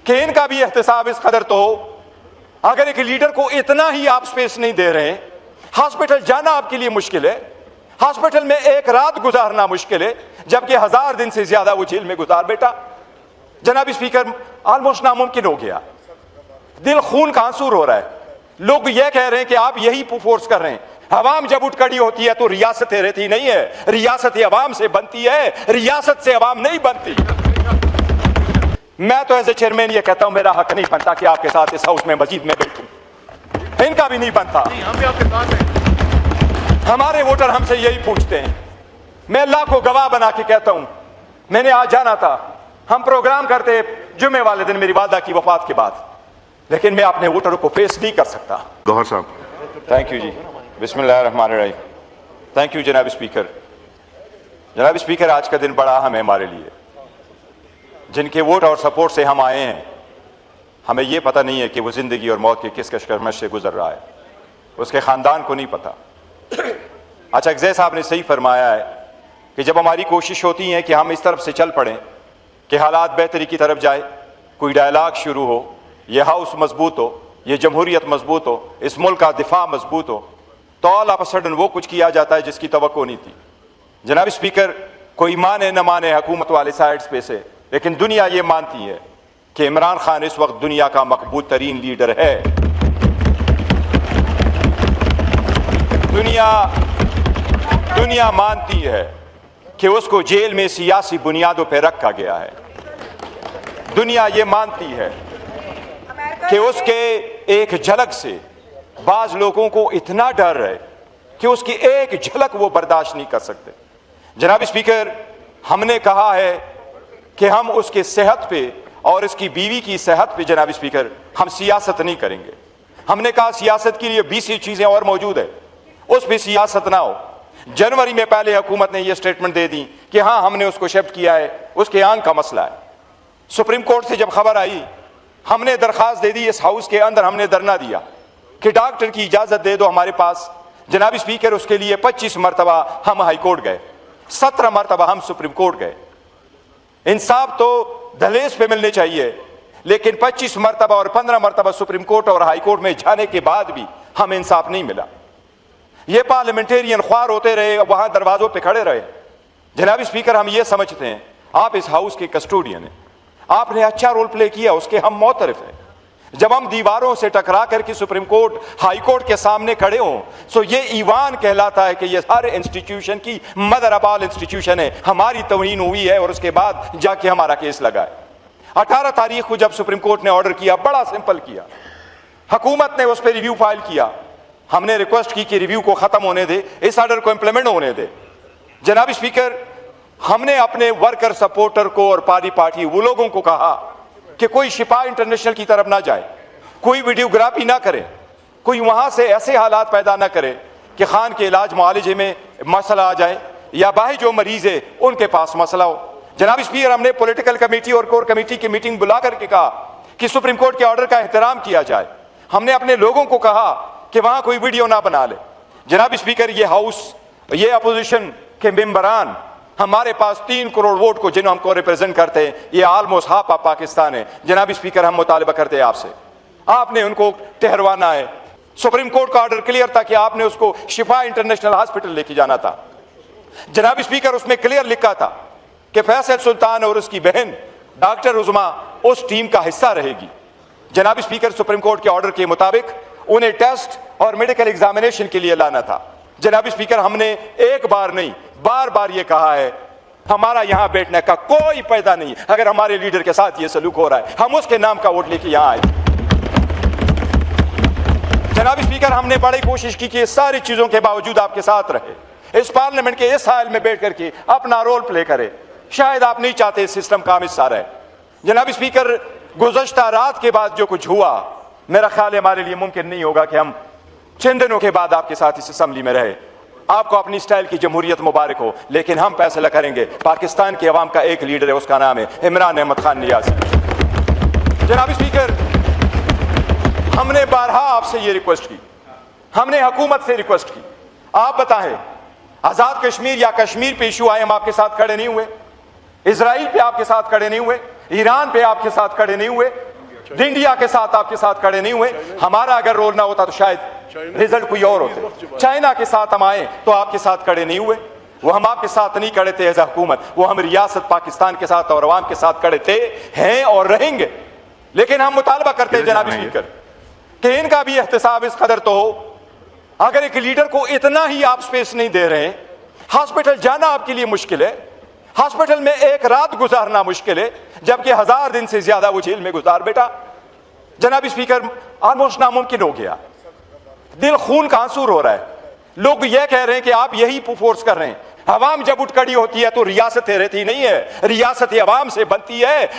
कि इनका भी एहतसाब इस कदर तो हो। अगर एक लीडर को इतना ही आप स्पेस नहीं दे रहे, हॉस्पिटल जाना आपके लिए मुश्किल है, हॉस्पिटल में एक रात गुजारना मुश्किल है, जबकि 1000 दिन से ज्यादा वो जेल में गुजार बैठा। जनाब स्पीकर, ऑलमोस्ट नामुमकिन हो गया, दिल खून का आंसू रो रहा है। लोग ये कह रहे हैं कि आप यही फोर्स कर रहे हैं। अवाम जब उठ खड़ी होती है तो रियासतें रहती नहीं है, रियासतें अवाम से बनती है, रियासत से अवाम नहीं बनती। मैं तो एज ए चेयरमैन ये कहता हूं, मेरा हक नहीं बनता कि आपके साथ इस हाउस में मस्जिद में बैठूं, इनका भी नहीं बनता। हम भी आपके साथ हैं। हमारे वोटर हमसे यही पूछते हैं। मैं अल्लाह को गवाह बना के कहता हूं, मैंने आज जाना था, हम प्रोग्राम करते जुम्मे वाले दिन मेरी वालदा की वफात के बाद, लेकिन मैं अपने वोटरों को फेस नहीं कर सकता। गौहर साहब। थैंक यू जी, बिस्मिल्लाहिर्रहमानिर्रहीम। थैंक यू जनाब स्पीकर। जनाब स्पीकर, आज का दिन बड़ा अहम है हमारे लिए। जिनके वोट और सपोर्ट से हम आए हैं, हमें यह पता नहीं है कि वो जिंदगी और मौत के किस कशमकश से गुजर रहा है, उसके खानदान को नहीं पता। अच्छा, अगज़े साहब ने सही फरमाया है कि जब हमारी कोशिश होती है कि हम इस तरफ से चल पड़ें कि हालात बेहतरी की तरफ जाए, कोई डायलॉग शुरू हो, ये हाउस मजबूत हो, ये जमहूरियत मजबूत हो, इस मुल्क का दिफा मजबूत हो, तो ऑल ऑफ अ सडन वो कुछ किया जाता है जिसकी तवक्को नहीं थी। जनाब स्पीकर, कोई माने न माने हुकूमत वाले साइड्स पे से, लेकिन दुनिया ये मानती है कि इमरान खान इस वक्त दुनिया का मकबूल तरीन लीडर है। दुनिया मानती है कि उसको जेल में सियासी बुनियादों पर रखा गया है। दुनिया ये मानती है कि उसके एक झलक से बाज लोगों को इतना डर है कि उसकी एक झलक वो बर्दाश्त नहीं कर सकते। जनाब स्पीकर, हमने कहा है कि हम उसके सेहत पे और उसकी बीवी की सेहत पे जनाब स्पीकर हम सियासत नहीं करेंगे। हमने कहा सियासत के लिए 20 चीजें और मौजूद है, उस पर सियासत ना हो। जनवरी में पहले हुकूमत ने यह स्टेटमेंट दे दी कि हाँ हमने उसको शिफ्ट किया है, उसके आंख का मसला है। सुप्रीम कोर्ट से जब खबर आई, हमने दरखास्त दे दी, इस हाउस के अंदर हमने धरना दिया कि डॉक्टर की इजाजत दे दो हमारे पास। जनाब स्पीकर, उसके लिए 25 मरतबा हम हाई कोर्ट गए, 17 मरतबा हम सुप्रीम कोर्ट गए। इंसाफ तो दहलीज पे मिलने चाहिए, लेकिन 25 मरतबा और 15 मरतबा सुप्रीम कोर्ट और हाई कोर्ट में जाने के बाद भी हमें इंसाफ नहीं मिला। ये पार्लियामेंटेरियन ख्वार होते रहे, वहां दरवाजों पे खड़े रहे। जनाब स्पीकर, हम ये समझते हैं आप इस हाउस के कस्टोडियन हैं, आपने अच्छा रोल प्ले किया, उसके हम मोतरफ हैं। जब हम दीवारों से टकरा करके सुप्रीम कोर्ट हाई कोर्ट के सामने खड़े हों, तो ये ईवान कहलाता है कि ये हर इंस्टीट्यूशन की मदर ऑफ ऑल इंस्टीट्यूशन है, हमारी तौहीन हुई है और उसके बाद जाके हमारा केस लगा है। 18 तारीख को जब सुप्रीम कोर्ट ने ऑर्डर किया, बड़ा सिंपल किया, हुकूमत ने उस पर रिव्यू फाइल किया। हमने रिक्वेस्ट की कि रिव्यू को खत्म होने दे, इस ऑर्डर को इंप्लीमेंट होने दे। जनाब स्पीकर, हमने अपने वर्कर सपोर्टर को और पार्टी वो लोगों को कहा कि कोई शिफा इंटरनेशनल की तरफ ना जाए, कोई वीडियोग्राफी ना करे, कोई वहां से ऐसे हालात पैदा ना करे कि खान के इलाज मुआलजे में मसला आ जाए या बाहर जो मरीज है उनके पास मसला हो। जनाब स्पीकर, हमने पॉलिटिकल कमेटी और कोर कमेटी की मीटिंग बुला करके कहा कि सुप्रीम कोर्ट के ऑर्डर का एहतराम किया जाए। हमने अपने लोगों को कहा कि वहां कोई वीडियो ना बना ले। जनाब स्पीकर, ये हाउस, ये अपोजिशन के मेंबरान, हमारे पास 3 करोड़ वोट को जिन्हें हमको रिप्रेजेंट करते हैं, ये ऑलमोस्ट हाफ ऑफ पाकिस्तान है। जनाब स्पीकर, हम मुतालबा करते हैं आपसे, आपने उनको ठहरवाना है। सुप्रीम कोर्ट का ऑर्डर क्लियर था कि आपने उसको शिफा इंटरनेशनल हॉस्पिटल लेके जाना था। जनाब स्पीकर, उसमें क्लियर लिखा था कि फैसल सुल्तान और उसकी बहन डॉक्टर उज़मा उस टीम का हिस्सा रहेगी। जनाब स्पीकर, सुप्रीम कोर्ट के ऑर्डर के मुताबिक उन्हें टेस्ट और मेडिकल एग्जामिनेशन के लिए लाना था। जनाब स्पीकर, हमने एक बार नहीं बार बार ये कहा है, हमारा यहां बैठने का कोई फायदा नहीं। अगर हमारे लीडर के साथ ये सलूक हो रहा है, हम उसके नाम का वोट लेके यहां आए। जनाब स्पीकर, हमने बड़ी कोशिश की कि सारी चीजों के बावजूद आपके साथ रहे, इस पार्लियामेंट के इस हाल में बैठ करके अपना रोल प्ले करे। शायद आप नहीं चाहते इस सिस्टम का हिस्सा रहे। जनाब स्पीकर, गुज़श्ता रात के बाद जो कुछ हुआ, मेरा ख्याल हमारे लिए मुमकिन नहीं होगा कि हम चंद दिनों के बाद आपके साथ इस असेंबली में रहे। आपको अपनी स्टाइल की जमहूरियत मुबारक हो, लेकिन हम फैसला करेंगे। पाकिस्तान के अवाम का एक लीडर है, उसका नाम है इमरान अहमद खान नियाज़ी। जनाब स्पीकर, हमने बारहा आपसे ये रिक्वेस्ट की, हमने हुकूमत से रिक्वेस्ट की, आप बताएं आजाद कश्मीर या कश्मीर पे इशू आए, हम आपके साथ खड़े नहीं हुए। इजराइल पे आपके साथ खड़े नहीं हुए, ईरान पे आपके साथ खड़े नहीं हुए, इंडिया के साथ आपके साथ खड़े नहीं हुए। हमारा अगर रोल ना होता तो शायद रिजल्ट कोई और होते। चाइना के साथ हम आए तो आपके साथ खड़े नहीं हुए, वो हम आपके साथ नहीं खड़े थे एज ए हुकूमत, वो हम रियासत पाकिस्तान के साथ और अवाम के साथ खड़े थे, हैं और रहेंगे। लेकिन हम मुतालबा करते हैं जनाब स्पीकर कि इनका भी एहतसाब इस कदर तो हो। अगर एक लीडर को इतना ही आप स्पेस नहीं दे रहे, हॉस्पिटल जाना आपके लिए मुश्किल है, हॉस्पिटल में एक रात गुजारना मुश्किल है, जबकि 1000 दिन से ज्यादा वो जेल में गुजार बैठा। जनाब स्पीकर, ऑलमोस्ट नामुमकिन हो गया, दिल खून का आंसू हो रहा है। लोग यह कह रहे हैं कि आप यही फोर्स कर रहे हैं। अवाम जब उठ खड़ी होती है तो रियासतें रहती नहीं है, रियासतें अवाम से बनती है।